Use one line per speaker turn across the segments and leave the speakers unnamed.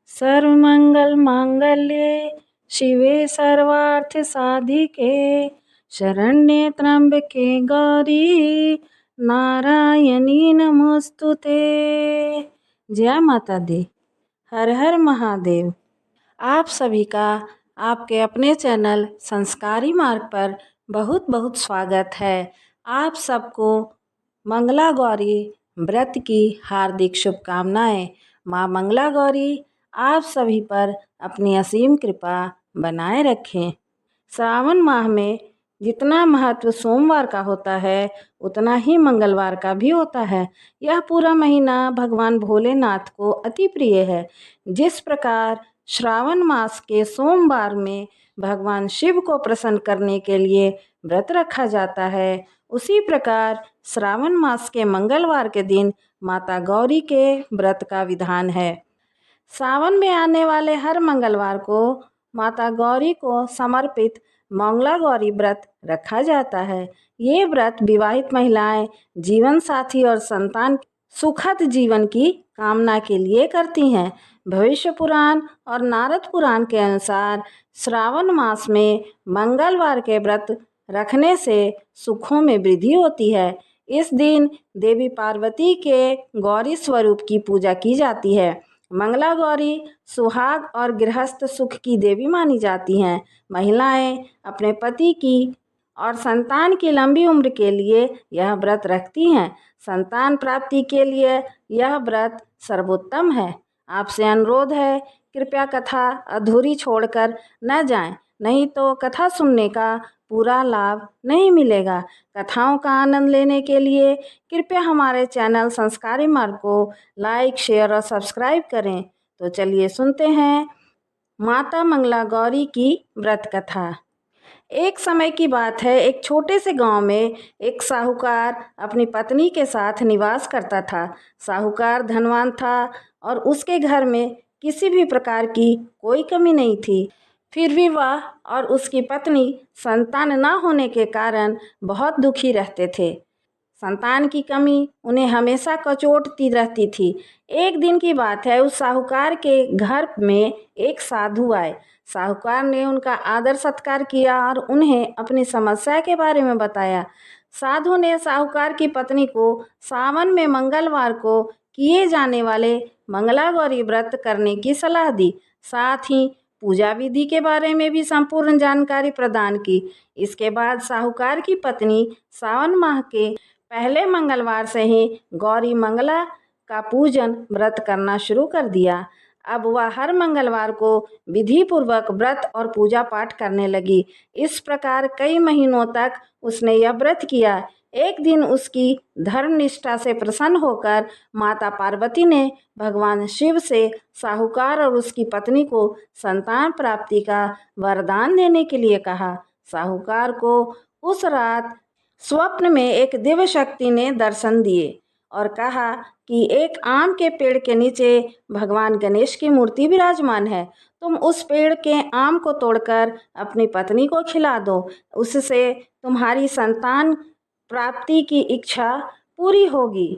सर्वमंगल मांगल्ये शिवे सर्वार्थ साधिके शरण्ये त्र्यंबके गौरी नारायणी नमोस्तुते। जय माता दी। हर हर महादेव। आप सभी का आपके अपने चैनल संस्कारी मार्ग पर बहुत बहुत स्वागत है। आप सबको मंगला गौरी व्रत की हार्दिक शुभकामनाएं। माँ मंगला गौरी आप सभी पर अपनी असीम कृपा बनाए रखें। श्रावण माह में जितना महत्व सोमवार का होता है उतना ही मंगलवार का भी होता है। यह पूरा महीना भगवान भोलेनाथ को अति प्रिय है। जिस प्रकार श्रावण मास के सोमवार में भगवान शिव को प्रसन्न करने के लिए व्रत रखा जाता है, उसी प्रकार श्रावण मास के मंगलवार के दिन माता गौरी के व्रत का विधान है। सावन में आने वाले हर मंगलवार को माता गौरी को समर्पित मंगला गौरी व्रत रखा जाता है। ये व्रत विवाहित महिलाएं जीवन साथी और संतान सुखद जीवन की कामना के लिए करती हैं। भविष्य पुराण और नारद पुराण के अनुसार श्रावण मास में मंगलवार के व्रत रखने से सुखों में वृद्धि होती है। इस दिन देवी पार्वती के गौरी स्वरूप की पूजा की जाती है। मंगला गौरी सुहाग और गृहस्थ सुख की देवी मानी जाती हैं। महिलाएं अपने पति की और संतान की लंबी उम्र के लिए यह व्रत रखती हैं। संतान प्राप्ति के लिए यह व्रत सर्वोत्तम है। आपसे अनुरोध है, कृपया कथा अधूरी छोड़कर न जाएं, नहीं तो कथा सुनने का पूरा लाभ नहीं मिलेगा। कथाओं का आनंद लेने के लिए कृपया हमारे चैनल संस्कारी मार्ग को लाइक, शेयर और सब्सक्राइब करें। तो चलिए सुनते हैं माता मंगला गौरी की व्रत कथा। एक समय की बात है, एक छोटे से गांव में एक साहूकार अपनी पत्नी के साथ निवास करता था। साहूकार धनवान था और उसके घर में किसी भी प्रकार की कोई कमी नहीं थी। फिर भी वह और उसकी पत्नी संतान न होने के कारण बहुत दुखी रहते थे। संतान की कमी उन्हें हमेशा कचोटती रहती थी। एक दिन की बात है, उस साहूकार के घर में एक साधु आए। साहूकार ने उनका आदर सत्कार किया और उन्हें अपनी समस्या के बारे में बताया। साधु ने साहूकार की पत्नी को सावन में मंगलवार को किए जाने वाले मंगला गौरी व्रत करने की सलाह दी। साथ ही पूजा विधि के बारे में भी संपूर्ण जानकारी प्रदान की। इसके बाद साहूकार की पत्नी सावन माह के पहले मंगलवार से ही गौरी मंगला का पूजन व्रत करना शुरू कर दिया। अब वह हर मंगलवार को विधि पूर्वक व्रत और पूजा पाठ करने लगी। इस प्रकार कई महीनों तक उसने यह व्रत किया। एक दिन उसकी धर्म निष्ठा से प्रसन्न होकर माता पार्वती ने भगवान शिव से साहूकार और उसकी पत्नी को संतान प्राप्ति का वरदान देने के लिए कहा। साहूकार को उस रात स्वप्न में एक दिव्य शक्ति ने दर्शन दिए और कहा कि एक आम के पेड़ के नीचे भगवान गणेश की मूर्ति विराजमान है। तुम उस पेड़ के आम को तोड़कर अपनी पत्नी को खिला दो, उससे तुम्हारी संतान प्राप्ति की इच्छा पूरी होगी।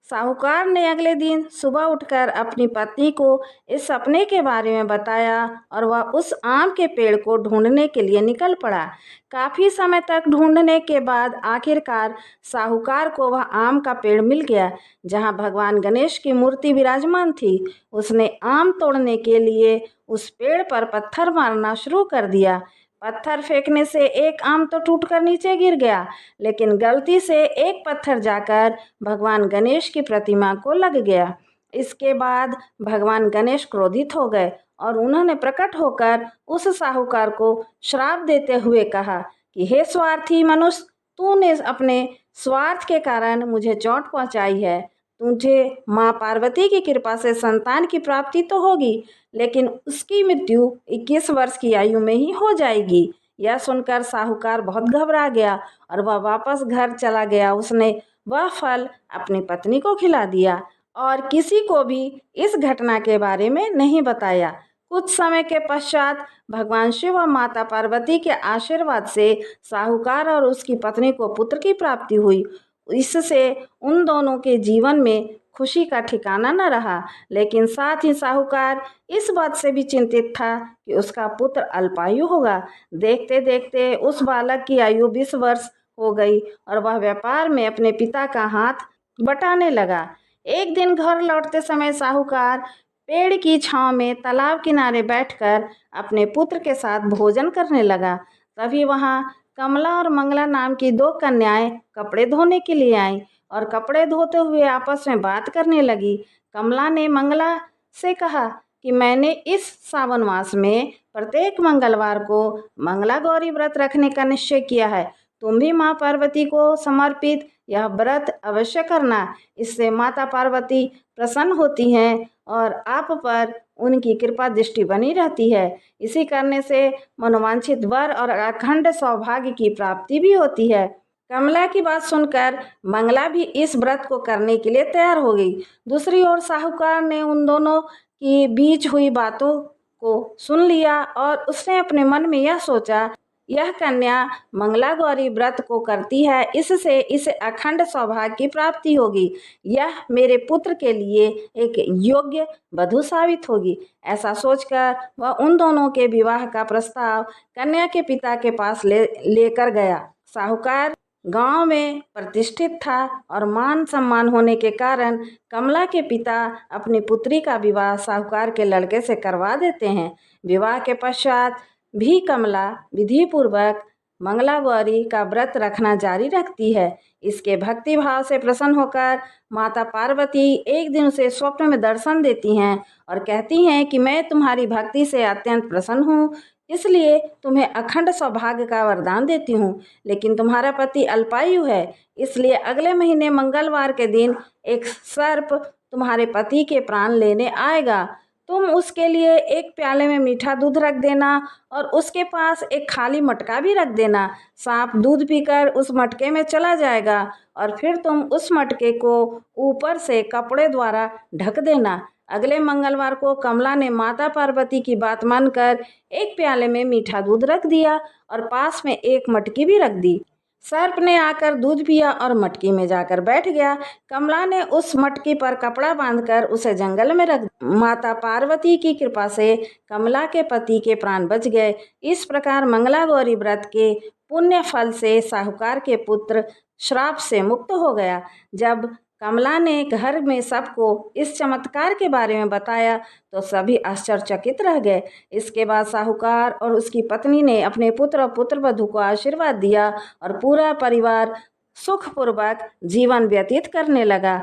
साहूकार ने अगले दिन सुबह उठकर अपनी पत्नी को इस सपने के बारे में बताया और वह उस आम के पेड़ को ढूंढने के लिए निकल पड़ा। काफ़ी समय तक ढूंढने के बाद आखिरकार साहूकार को वह आम का पेड़ मिल गया जहां भगवान गणेश की मूर्ति विराजमान थी। उसने आम तोड़ने के लिए उस पेड़ पर पत्थर मारना शुरू कर दिया। पत्थर फेंकने से एक आम तो टूटकर नीचे गिर गया, लेकिन गलती से एक पत्थर जाकर भगवान गणेश की प्रतिमा को लग गया। इसके बाद भगवान गणेश क्रोधित हो गए और उन्होंने प्रकट होकर उस साहूकार को श्राप देते हुए कहा कि हे स्वार्थी मनुष्य, तूने अपने स्वार्थ के कारण मुझे चोट पहुंचाई है। तुझे माँ पार्वती की कृपा से संतान की प्राप्ति तो होगी, लेकिन उसकी मृत्यु 21 वर्ष की आयु में ही हो जाएगी। यह सुनकर साहूकार बहुत घबरा गया और वह वापस घर चला गया। उसने वह फल अपनी पत्नी को खिला दिया और किसी को भी इस घटना के बारे में नहीं बताया। कुछ समय के पश्चात भगवान शिव और माता पार्वती के आशीर्वाद से साहूकार और उसकी पत्नी को पुत्र की प्राप्ति हुई। इससे उन दोनों के जीवन में खुशी का ठिकाना न रहा। लेकिन साथ ही साहूकार इस बात से भी चिंतित था कि उसका पुत्र अल्पायु होगा। देखते देखते उस बालक की आयु 20 वर्ष हो गई और वह व्यापार में अपने पिता का हाथ बटाने लगा। एक दिन घर लौटते समय साहूकार पेड़ की छांव में तालाब किनारे बैठकर अपने पुत्र के साथ भोजन करने लगा। तभी वहां कमला और मंगला नाम की 2 कन्याएं कपड़े धोने के लिए आईं और कपड़े धोते हुए आपस में बात करने लगी। कमला ने मंगला से कहा कि मैंने इस सावन मास में प्रत्येक मंगलवार को मंगला गौरी व्रत रखने का निश्चय किया है। तुम भी माँ पार्वती को समर्पित यह व्रत अवश्य करना। इससे माता पार्वती प्रसन्न होती हैं और आप पर उनकी कृपा दृष्टि बनी रहती है। इसी करने से मनोवांछित वर और अखंड सौभाग्य की प्राप्ति भी होती है। कमला की बात सुनकर मंगला भी इस व्रत को करने के लिए तैयार हो गई। दूसरी ओर साहूकार ने उन दोनों की बीच हुई बातों को सुन लिया और उसने अपने मन में यह सोचा, यह कन्या मंगला गौरी व्रत को करती है, इससे इसे अखंड सौभाग्य की प्राप्ति होगी। यह मेरे पुत्र के लिए एक योग्य वधू साबित होगी। ऐसा सोचकर वह उन दोनों के विवाह का प्रस्ताव कन्या के पिता के पास लेकर गया। साहूकार गांव में प्रतिष्ठित था और मान सम्मान होने के कारण कमला के पिता अपनी पुत्री का विवाह साहूकार के लड़के से करवा देते हैं। विवाह के पश्चात भी कमला विधि पूर्वक मंगला गौरी का व्रत रखना जारी रखती है। इसके भक्ति भाव से प्रसन्न होकर माता पार्वती एक दिन उसे स्वप्न में दर्शन देती हैं और कहती हैं कि मैं तुम्हारी भक्ति से अत्यंत प्रसन्न हूँ, इसलिए तुम्हें अखंड सौभाग्य का वरदान देती हूँ। लेकिन तुम्हारा पति अल्पायु है, इसलिए अगले महीने मंगलवार के दिन एक सर्प तुम्हारे पति के प्राण लेने आएगा। तुम उसके लिए एक प्याले में मीठा दूध रख देना और उसके पास एक खाली मटका भी रख देना। सांप दूध पीकर उस मटके में चला जाएगा और फिर तुम उस मटके को ऊपर से कपड़े द्वारा ढक देना। अगले मंगलवार को कमला ने माता पार्वती की बात मानकर एक प्याले में मीठा दूध रख दिया और पास में एक मटकी भी रख दी। सर्प ने आकर दूध पिया और मटकी में जाकर बैठ गया। कमला ने उस मटकी पर कपड़ा बांधकर उसे जंगल में रख दिया। माता पार्वती की कृपा से कमला के पति के प्राण बच गए। इस प्रकार मंगला गौरी व्रत के पुण्य फल से साहूकार के पुत्र श्राप से मुक्त हो गया। जब कमला ने घर में सबको इस चमत्कार के बारे में बताया तो सभी आश्चर्यचकित रह गए। इसके बाद साहूकार और उसकी पत्नी ने अपने पुत्र और पुत्रवधू को आशीर्वाद दिया और पूरा परिवार सुखपूर्वक जीवन व्यतीत करने लगा।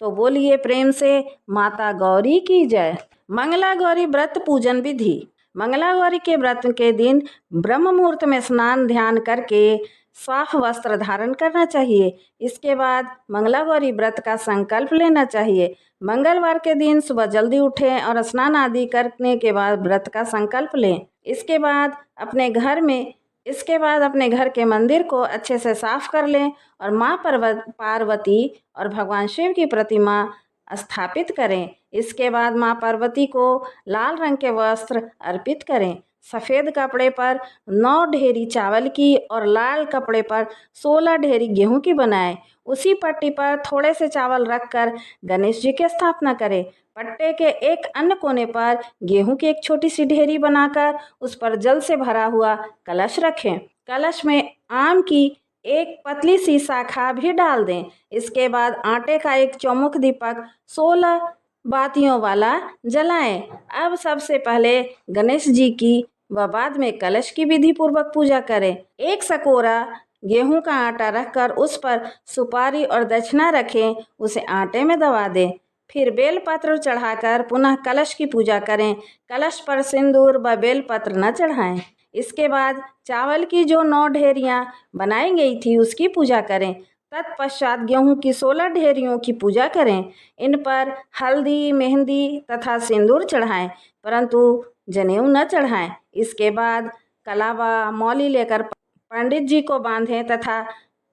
तो बोलिए प्रेम से माता गौरी की जय। मंगला गौरी व्रत पूजन विधि। मंगला गौरी के व्रत के दिन ब्रह्म मुहूर्त में स्नान ध्यान करके साफ वस्त्र धारण करना चाहिए। इसके बाद मंगला गौरी व्रत का संकल्प लेना चाहिए। मंगलवार के दिन सुबह जल्दी उठें और स्नान आदि करने के बाद व्रत का संकल्प लें। इसके बाद अपने घर के मंदिर को अच्छे से साफ कर लें और माँ पार्वती और भगवान शिव की प्रतिमा स्थापित करें। इसके बाद माँ पार्वती को लाल रंग के वस्त्र अर्पित करें। सफ़ेद कपड़े पर 9 ढेरी चावल की और लाल कपड़े पर 16 ढेरी गेहूं की बनाएं। उसी पट्टी पर थोड़े से चावल रखकर गणेश जी की स्थापना करें। पट्टे के एक अन्य कोने पर गेहूं की एक छोटी सी ढेरी बनाकर उस पर जल से भरा हुआ कलश रखें। कलश में आम की एक पतली सी शाखा भी डाल दें। इसके बाद आटे का एक चौमुख दीपक 16 बातियों वाला जलाएं। अब सबसे पहले गणेश जी की व बाद में कलश की विधि पूर्वक पूजा करें। एक सकोरा गेहूं का आटा रखकर उस पर सुपारी और दक्षिणा रखें, उसे आटे में दबा दें। फिर बेलपत्र चढ़ाकर पुनः कलश की पूजा करें। कलश पर सिंदूर व बेलपत्र न चढ़ाएं। इसके बाद चावल की जो 9 ढेरियाँ बनाई गई थी उसकी पूजा करें। तत्पश्चात गेहूं की 16 ढेरियों की पूजा करें। इन पर हल्दी, मेहंदी तथा सिंदूर चढ़ाएं, परंतु जनेऊ न चढ़ाएं। इसके बाद कलावा मौली लेकर पंडित जी को बांधें तथा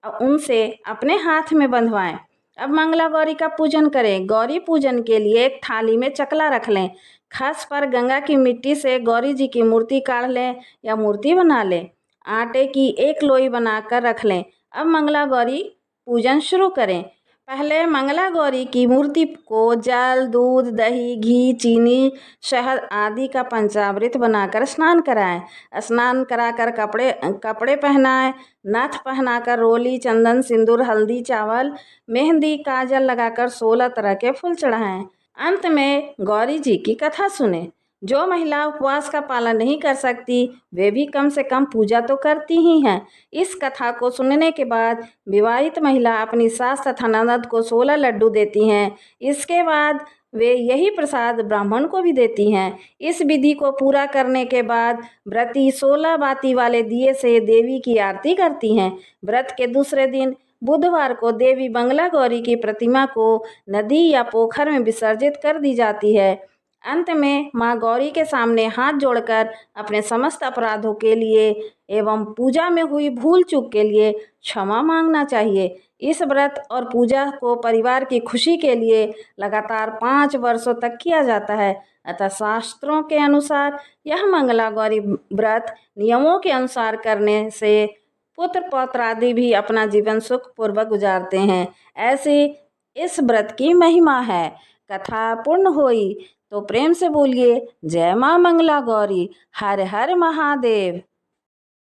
उनसे अपने हाथ में बंधवाएं। अब मंगला गौरी का पूजन करें। गौरी पूजन के लिए एक थाली में चकला रख लें। खस पर गंगा की मिट्टी से गौरी जी की मूर्ति काढ़ लें या मूर्ति बना लें। आटे की एक लोई बनाकर रख लें। अब मंगला गौरी पूजन शुरू करें। पहले मंगला गौरी की मूर्ति को जल, दूध, दही, घी, चीनी, शहद आदि का पंचामृत बनाकर स्नान कराएं। स्नान कराकर कपड़े पहनाएं। नथ पहनाकर रोली, चंदन, सिंदूर, हल्दी, चावल, मेहंदी, काजल लगाकर 16 तरह के फूल चढ़ाएं। अंत में गौरी जी की कथा सुने। जो महिला उपवास का पालन नहीं कर सकती वे भी कम से कम पूजा तो करती ही हैं। इस कथा को सुनने के बाद विवाहित महिला अपनी सास तथा ननद को 16 लड्डू देती हैं। इसके बाद वे यही प्रसाद ब्राह्मण को भी देती हैं। इस विधि को पूरा करने के बाद व्रती 16 बाती वाले दिए से देवी की आरती करती हैं। व्रत के दूसरे दिन बुधवार को देवी मंगला गौरी की प्रतिमा को नदी या पोखर में विसर्जित कर दी जाती है। अंत में मां गौरी के सामने हाथ जोड़कर अपने समस्त अपराधों के लिए एवं पूजा में हुई भूल चूक के लिए क्षमा मांगना चाहिए। इस व्रत और पूजा को परिवार की खुशी के लिए लगातार 5 वर्षों तक किया जाता है। अतः शास्त्रों के अनुसार यह मंगला गौरी व्रत नियमों के अनुसार करने से पुत्र पौत्र आदि भी अपना जीवन सुख पूर्वक गुजारते हैं। ऐसी इस व्रत की महिमा है। कथा पूर्ण हुई तो प्रेम से बोलिए जय मां मंगला गौरी। हर हर महादेव।